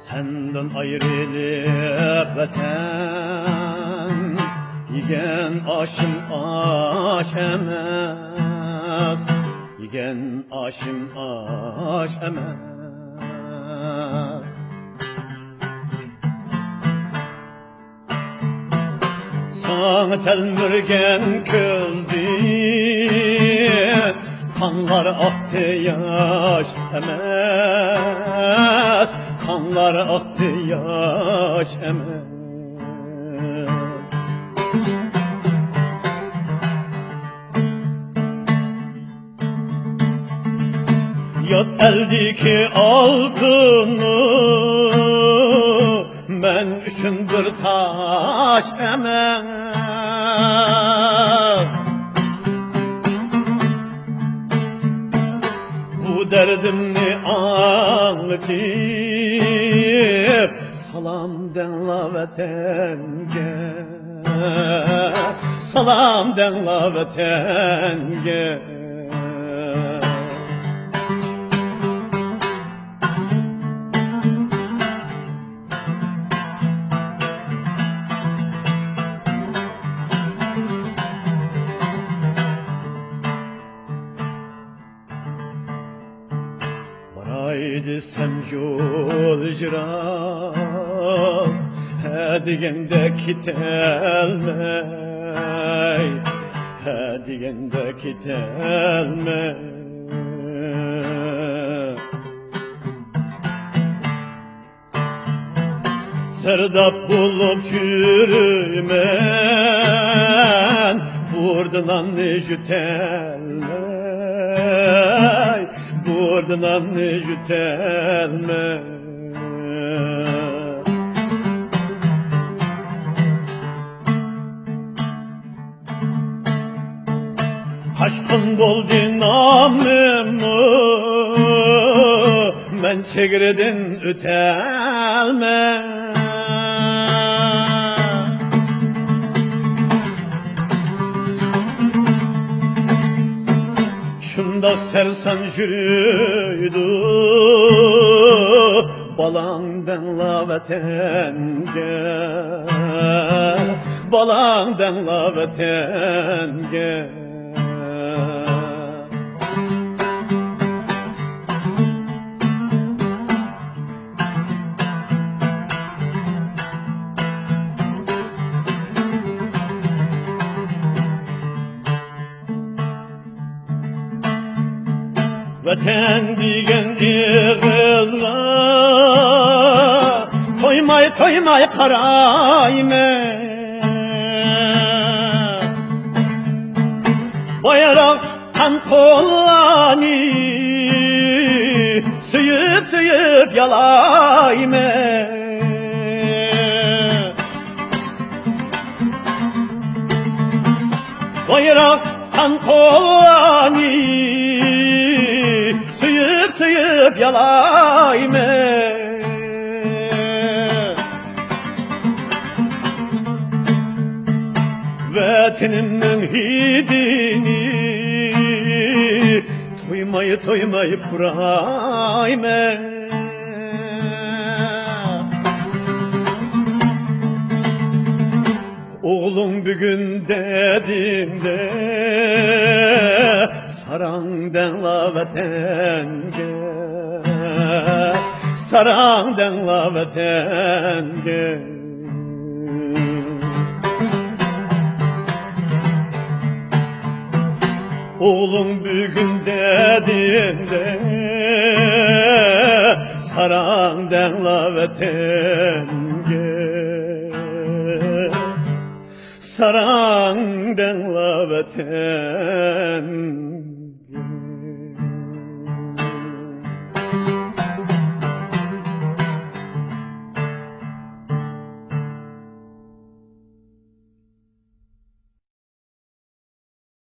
Senden ayrılıp vatan yigen aşım aş emez, yigen aşım aş emez. Sana telmürgen közdü, kanlar aktı yaş emez, kanlar aktı yaş emez. Yat eldeki altını ben üçün bir taş emez. Bu derdimni anlatıp salam denla vatenge, salam denla vatenge. Haydi sen yolcular, hedigende kitelmey, hedigende kitelmey. Serdap bulup yürümen, buradan jütelmey, buradan jütelmey. Aşkın boldu namımı, men çegirdin ötelme. Şunda sersan jürüydü, balandan la vatenge, balandan la vatenge. Vatan diyen kızla toymay toymay karayme, bayraktan kolani süyüp süyüp yalayme. Bayraktan kolani süyüp yalayme. Vatanimin hidini toymayı toymayı kurayme. Oğlum bugün dediğinde sarangdan la vatenge, sarangdan la vatenge. Oğlum bugün dediğinde sarangdan la vatenge, sarangdan la vatenge.